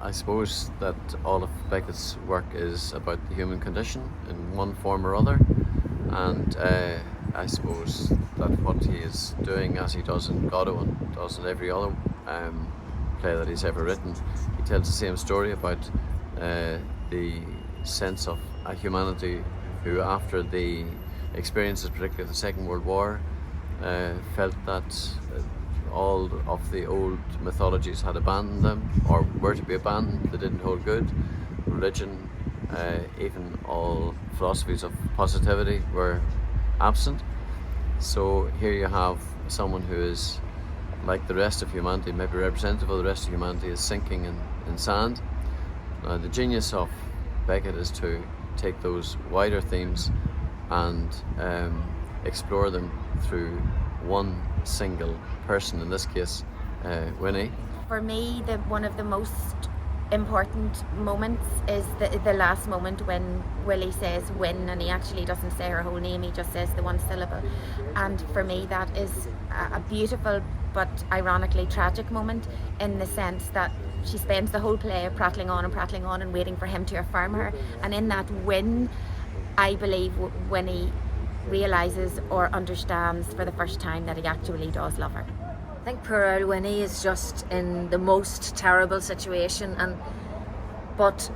I suppose that all of Beckett's work is about the human condition in one form or other, and I suppose that what he is doing, as he does in Godot and does in every other play that he's ever written, he tells the same story about the sense of a humanity who, after the experiences, particularly the Second World War, felt that all of the old mythologies had abandoned them, or were to be abandoned. They didn't hold good. Religion, even all philosophies of positivity were absent. So here you have someone who is, like the rest of humanity, maybe representative of the rest of humanity, is sinking in sand. Now, the genius of Beckett is to take those wider themes and explore them through one single person, in this case Winnie. For me, one of the most important moments is the last moment when Willie says Win, and he actually doesn't say her whole name, he just says the one syllable. And for me that is a beautiful but ironically tragic moment, in the sense that she spends the whole play prattling on and waiting for him to affirm her, and in that win, I believe Winnie realises or understands for the first time that he actually does love her. I think poor old Winnie is just in the most terrible situation, but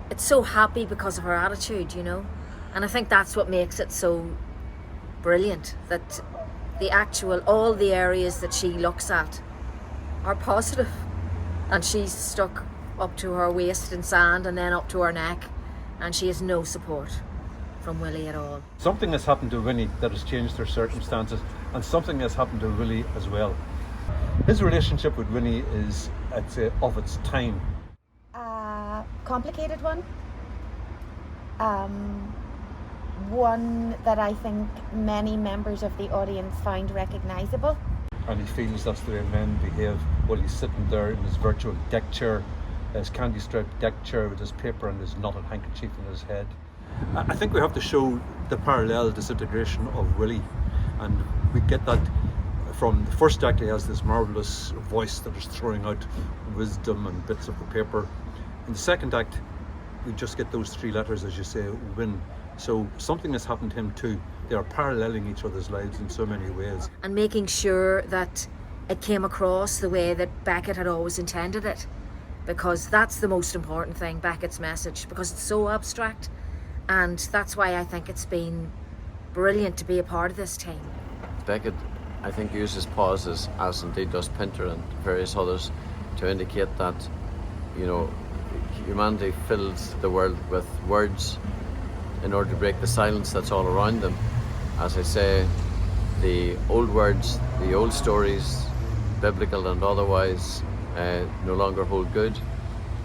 it's so happy because of her attitude, you know, and I think that's what makes it so brilliant, that all the areas that she looks at are positive, and she's stuck up to her waist in sand and then up to her neck, and she has no support from Willie at all. Something has happened to Winnie that has changed her circumstances, and something has happened to Willie as well. His relationship with Winnie is, I'd say, of its time. Complicated one. One that I think many members of the audience find recognisable. And he feels that's the way men behave while he's sitting there in his virtual deck chair, his candy-striped deck chair with his paper and his knotted handkerchief in his head. I think we have to show the parallel disintegration of Willie, and we get that from the first act. He has this marvellous voice that is throwing out wisdom and bits of the paper. In the second act, we just get those three letters, as you say, win. So something has happened to him too. They are paralleling each other's lives in so many ways. And making sure that it came across the way that Beckett had always intended it, because that's the most important thing, Beckett's message, because it's so abstract. And that's why I think it's been brilliant to be a part of this team. Beckett, I think, uses pauses, as indeed does Pinter and various others, to indicate that, you know, humanity fills the world with words in order to break the silence that's all around them. As I say, the old words, the old stories, biblical and otherwise, no longer hold good.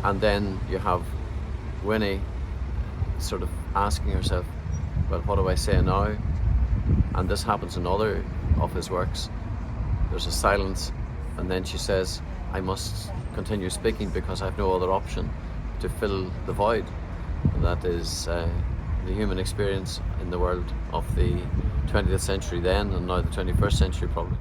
And then you have Winnie sort of asking herself, well, what do I say now? And this happens in other of his works. There's a silence, and then she says, I must continue speaking because I have no other option to fill the void. And that is the human experience in the world of the 20th century then, and now the 21st century probably.